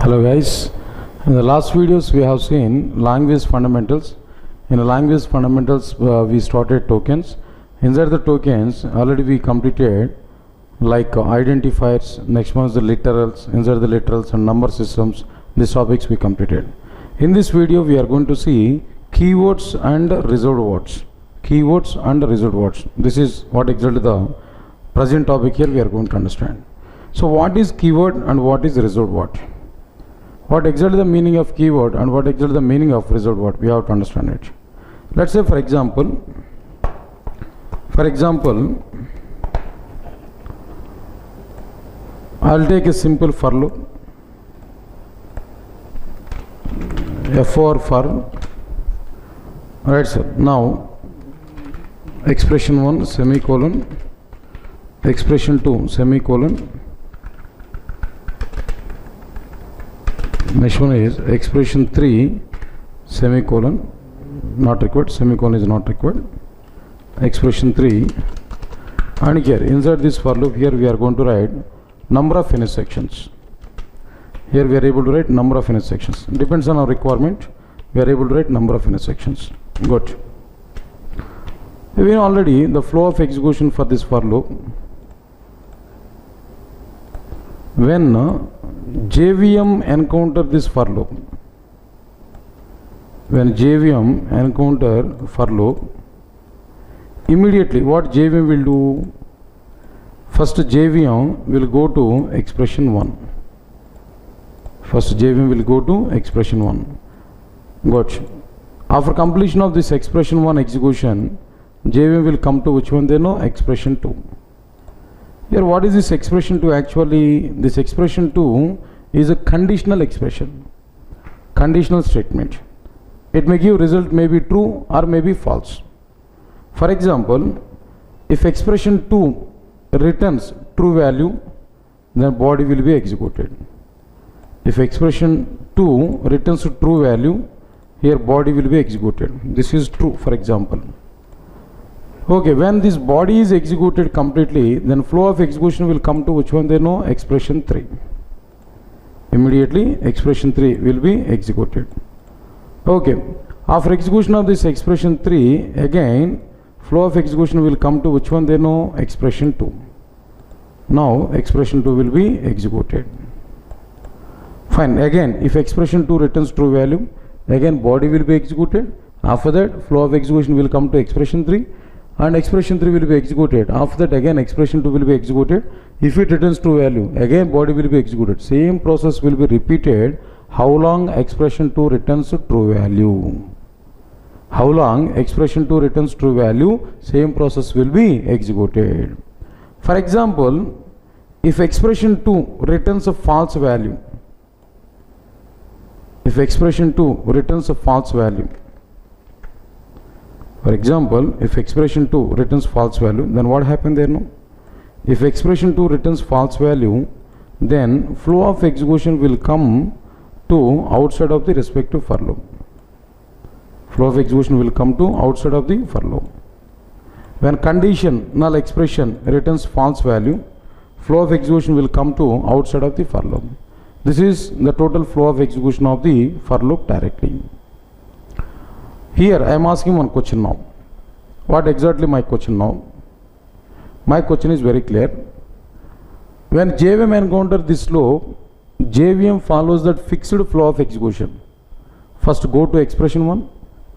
Hello guys, in the last videos we have seen language fundamentals. In the language fundamentals we started tokens. Inside the tokens already we completed like identifiers, next one is the literals, inside the literals and number systems. These topics we completed. In this video we are going to see keywords and reserved words. Keywords and reserved words. This is what exactly the present topic here we are going to understand. So what is keyword and what is reserved word? What exactly the meaning of keyword and what exactly the meaning of reserved word? We have to understand it. Let's say for example, I'll take a simple for loop. For right sir. Now expression 1 semicolon, expression 2 semicolon, next one is expression 3 semicolon, not required, semicolon is not required, expression 3, and here inside this for loop here we are going to write number of intersections. Here we are able to write number of intersections. Depends on our requirement, we are able to write number of intersections. Good. We know already the flow of execution for this for loop. When JVM encounter this for loop, when JVM encounter for loop, immediately what JVM will do? First JVM will go to expression 1. First JVM will go to expression 1. Got. After completion of this expression 1 execution, JVM will come to which one they know? Expression 2. Here what is this expression 2 actually? This expression 2 is a conditional expression, conditional statement. It may give result may be true or may be false. For example, if expression 2 returns true value, then body will be executed. If expression 2 returns true value, here body will be executed. This is true, for example. Okay, when this body is executed completely, then flow of execution will come to which one they know? Expression 3. Immediately expression 3 will be executed. Okay, after execution of this expression 3, again flow of execution will come to which one they know? Expression 2. Now expression 2 will be executed. Fine, again if expression 2 returns true value, again body will be executed. After that flow of execution will come to expression 3 and expression 3 will be executed. After that again expression 2 will be executed. If it returns true value, again body will be executed. Same process will be repeated. How long expression 2 returns true value? How long expression 2 returns true value? Same process will be executed. For example, if expression 2 returns a false value, if expression 2 returns a false value, for example, if expression 2 returns false value, then what happened there? No? If expression 2 returns false value, then flow of execution will come to outside of the respective for loop. Flow of execution will come to outside of the for loop. When condition null expression returns false value, flow of execution will come to outside of the for loop. This is the total flow of execution of the for loop directly. Here I am asking one question now. What exactly my question now? My question is very clear. When JVM encounters this loop, JVM follows that fixed flow of execution. First go to expression 1,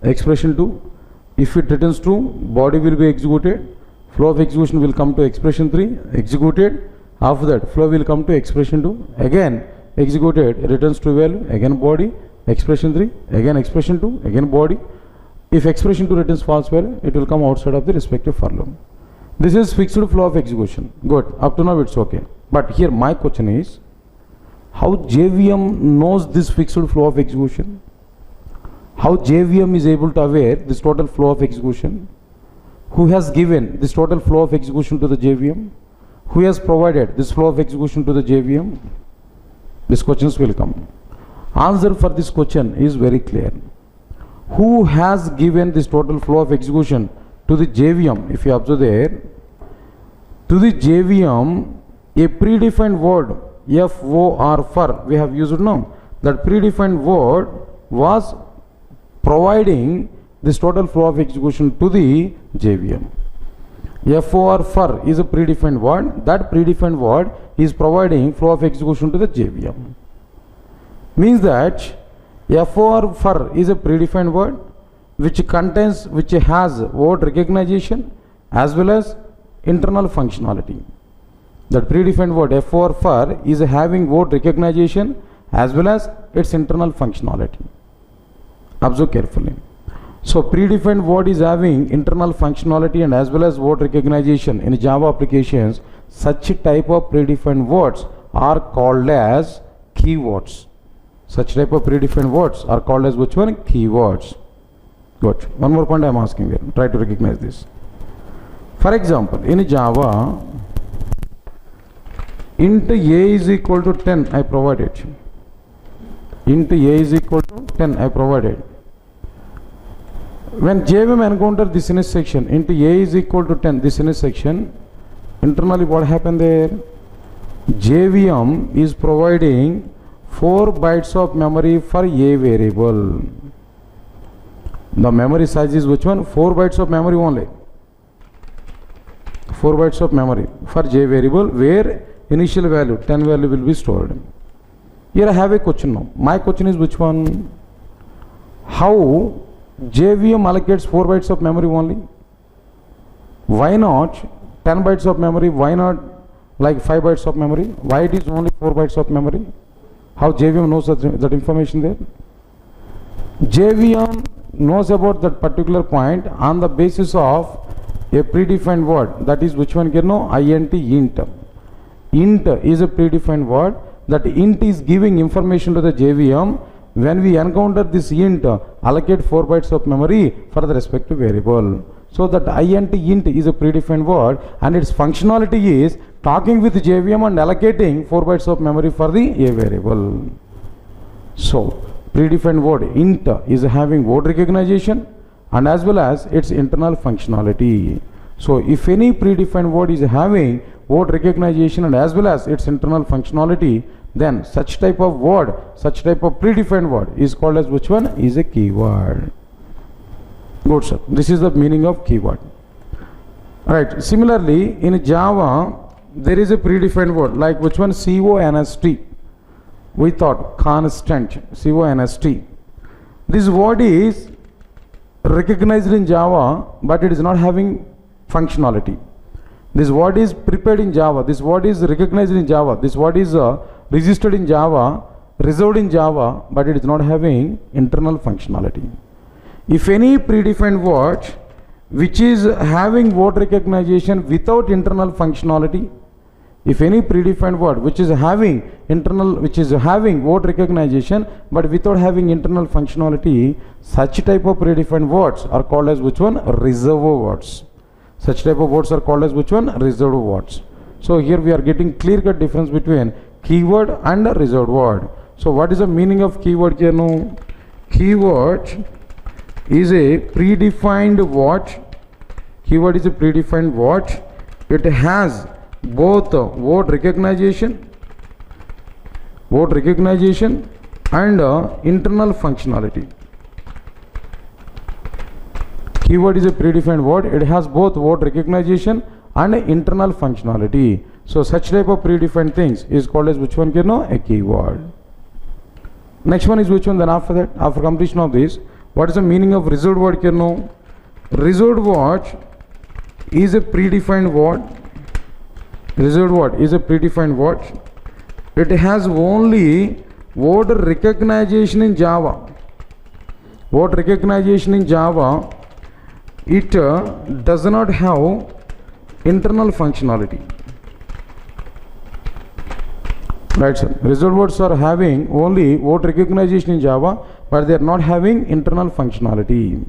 expression 2. If it returns true, body will be executed. Flow of execution will come to expression 3, executed. After that flow will come to expression 2, again executed, returns true value, again body, expression 3, again expression 2, again body. If expression 2 returns false value, it will come outside of the respective for loop. This is fixed flow of execution. Good. Up to now it's okay. But here my question is, how JVM knows this fixed flow of execution? How JVM is able to aware this total flow of execution? Who has given this total flow of execution to the JVM? Who has provided this flow of execution to the JVM? These questions will come. Answer for this question is very clear. Who has given this total flow of execution to the JVM? If you observe there, to the JVM, a predefined word for we have used now. that predefined word was providing this total flow of execution to the JVM. For is a predefined word. That predefined word is providing flow of execution to the JVM. Means that for is a predefined word which has word recognition as well as internal functionality. That predefined word for is having word recognition as well as its internal functionality. Observe carefully. So predefined word is having internal functionality and as well as word recognition in Java applications. Such type of predefined words are called as keywords. Such type of predefined words are called as which one? Keywords. Good. One more point I am asking there. Try to recognize this. For example, in Java, int a is equal to 10 I provided. Int a is equal to 10 I provided. When JVM encounter this intersection, int a is equal to 10, this intersection, internally what happened there? JVM is providing 4 bytes of memory for a variable. The memory size is which one? 4 bytes of memory only. 4 bytes of memory for j variable where initial value 10 value will be stored. Here I have a question now. My question is which one? How JVM allocates 4 bytes of memory only? Why not 10 bytes of memory? Why not like 5 bytes of memory? Why it is only 4 bytes of memory? How JVM knows that information there? JVM knows about that particular point on the basis of a predefined word. That is which one? int. Int is a predefined word. That int is giving information to the JVM. When we encounter this int, allocate 4 bytes of memory for the respective variable. So that int is a predefined word and its functionality is talking with JVM and allocating 4 bytes of memory for the a variable. So predefined word int is having word recognition and as well as its internal functionality. So if any predefined word is having word recognition and as well as its internal functionality, then such type of word, such type of predefined word is called as which one? Is a keyword. Good sir. This is the meaning of keyword. Alright. Similarly, in Java, there is a predefined word like which one? const. We thought constant. Const. This word is recognized in Java, but it is not having functionality. This word is prepared in Java. This word is recognized in Java. This word is registered in Java, reserved in Java, but it is not having internal functionality. If any predefined word which is having word recognition without internal functionality, if any predefined word which is having word recognition but without having internal functionality, such type of predefined words are called as which one? Reserved words. Such type of words are called as which one? Reserved words. So here we are getting clear-cut difference between keyword and a reserved word. So what is the meaning of keyword here now? Keyword is a predefined word. Keyword is a predefined word. It has both word recognition and internal functionality. Keyword is a predefined word. It has both word recognition and internal functionality. So such type of predefined things is called as which one? A keyword. Next one is which one? Then after that, after completion of this, what is the meaning of reserved word here now? Reserved word is a predefined word. Reserved word is a predefined word. It has only word recognition in Java. Word recognition in Java. It does not have internal functionality. Right sir. Reserved words are having only word recognition in Java, but they are not having internal functionality.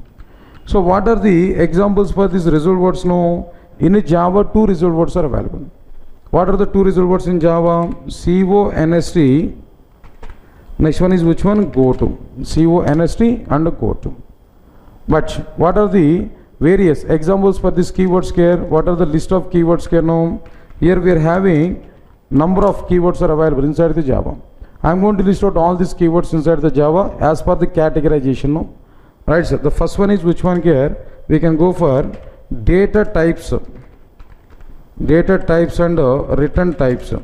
So what are the examples for these reserved words now? In Java, 2 reserved words are available. What are the 2 reserved words in Java? const. Next one is which one? Goto. const and goto. But what are the various examples for this keywords here? What are the list of keywords here now? Here we are having number of keywords are available inside the Java. I'm going to list out all these keywords inside the Java as per the categorization. No? Right, sir. The first one is which one here? We can go for data types. Data types and return types.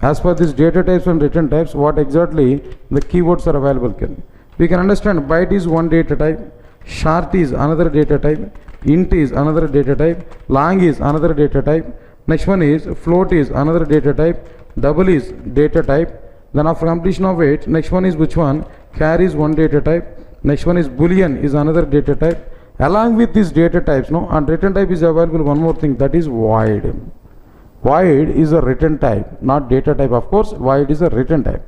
As per this data types and return types, what exactly the keywords are available here? We can understand byte is one data type, short is another data type, int is another data type, long is another data type, next one is float is another data type, double is data type. Then after completion of it, next one is which one? Char is one data type, next one is boolean is another data type. Along with these data types, no, and return type is available one more thing, that is void. Void is a return type, not data type. Of course, void is a return type.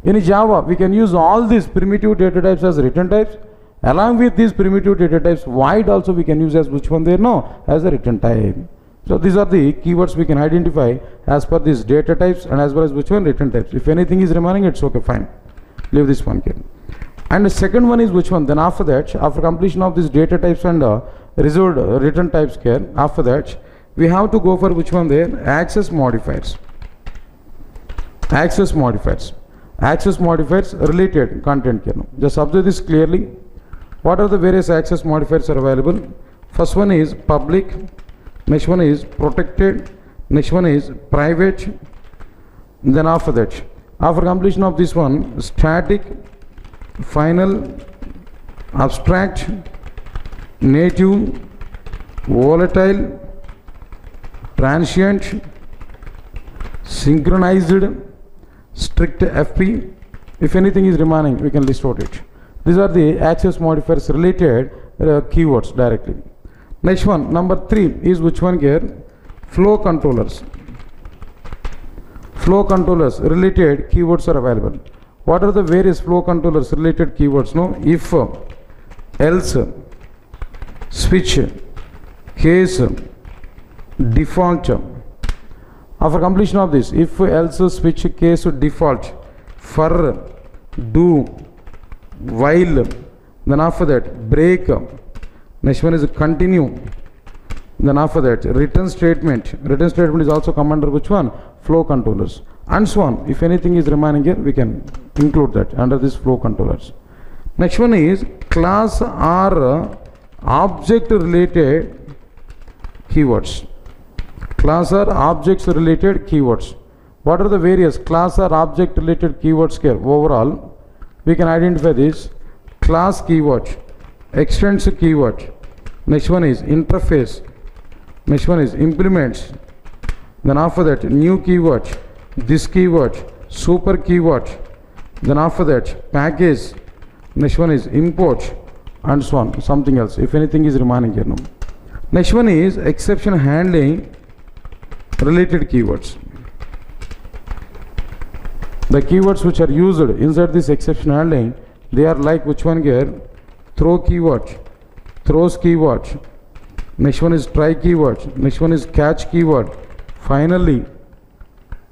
In Java, we can use all these primitive data types as return types. Along with these primitive data types, void also we can use as which one there? No, as a return type. So these are the keywords we can identify as per these data types and as well as which one? Return types. If anything is remaining, it's okay, fine. Leave this one here. And the second one is which one? Then after that, after completion of these data types and reserved return types here, after that, we have to go for which one there? Access modifiers. Access modifiers. Access modifiers related content here. Just observe this clearly. What are the various access modifiers are available? First one is public. Next one is protected. Next one is private. Then after that, after completion of this one, static, final, abstract, native, volatile, transient, synchronized, strict FP. If anything is remaining, we can list out it. These are the access modifiers related keywords directly. Next one, number 3 is which one here? Flow controllers. Flow controllers related keywords are available. What are the various flow controllers related keywords? No, if, else, switch, case, default. After completion of this, if, else, switch, case, default, for, do, while, then after that break, next one is continue, then after that return statement. Return statement is also come under which one? Flow controllers, and so on. If anything is remaining here, we can include that under this flow controllers. Next one is class or object related keywords. Class or objects related keywords. What are the various class or object related keywords here? Overall, we can identify this: class keyword, extends keyword, next one is interface, next one is implements, then after that new keyword, this keyword, super keyword, then after that package, next one is import, and so on, something else if anything is remaining here. No. Next one is exception handling related keywords. The keywords which are used inside this exception handling, they are like which one here? Throw keyword, throws keyword, next one is try keyword, next one is catch keyword, finally,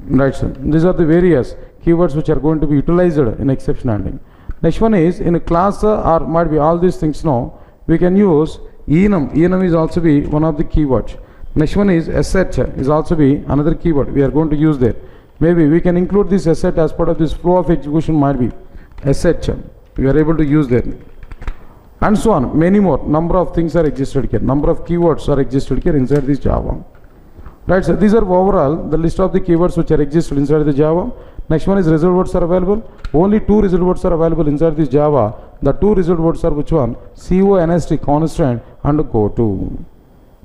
right, sir. These are the various keywords which are going to be utilized in exception handling. Next one is in a class or might be all these things now, we can use enum. Enum is also be one of the keywords. Next one is asset is also be another keyword we are going to use there. Maybe we can include this asset as part of this flow of execution, might be asset we are able to use there, and so on. Many more number of things are existed here, number of keywords are existed here inside this Java. Right, so these are overall the list of the keywords which are existed inside the Java. Next one is result words are available. Only 2 result words are available inside this Java. The 2 result words are which one? CONST, constant, and goto.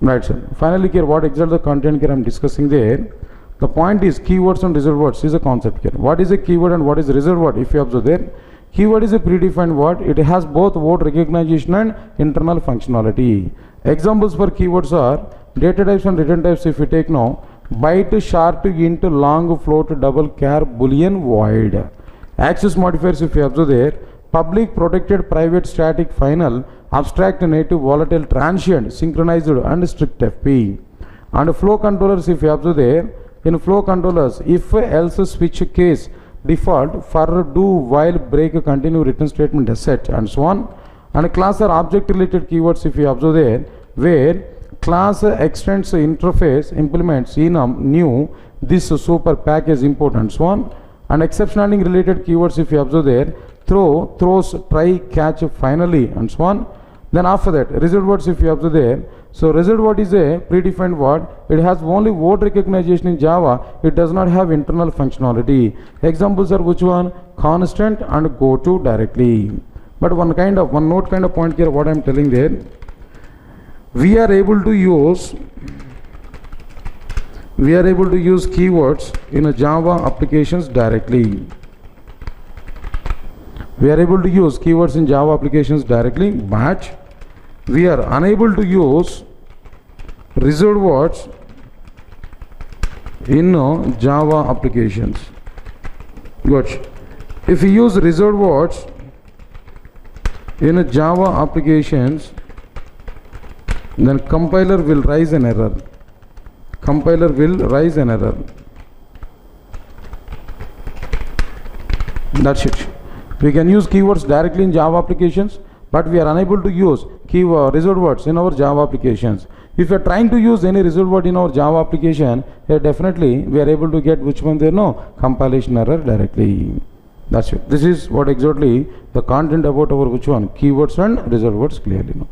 Right, sir. Finally here, what exactly the content here I am discussing there. The point is keywords and result words is a concept here. What is a keyword and what is a result word? If you observe there, keyword is a predefined word. It has both word recognition and internal functionality. Examples for keywords are data types and return types. If you take now, byte, short, int, long, float, double, char, boolean, void. Access modifiers, if you observe there, public, protected, private, static, final, abstract, native, volatile, transient, synchronized, and strict FP. And flow controllers, if you observe there, in flow controllers, if, else, switch, case, default, for, do, while, break, continue, return statement, asset, and so on. And class or object related keywords, if you observe there, where class extends, interface, implements, enum, new, this, super, package, import, and so on. And exception handling related keywords, if you observe there, throw, throws, try, catch, finally, and so on. Then after that, reserved words, if you observe there, so reserved word is a predefined word. It has only word recognition in Java. It does not have internal functionality. Examples are which one? Constant and go to directly. But one note kind of point here, what I am telling there, we are able to use keywords in a Java applications directly. We are able to use keywords in Java applications directly, but we are unable to use reserved words in Java applications. Good. If we use reserved words in a Java applications, then compiler will raise an error. That's it. We can use keywords directly in Java applications, but we are unable to use reserved words in our Java applications. If you are trying to use any reserved word in our Java application, here definitely we are able to get which one there, no compilation error directly. That's it. This is what exactly the content about our which one keywords and reserved words clearly. No.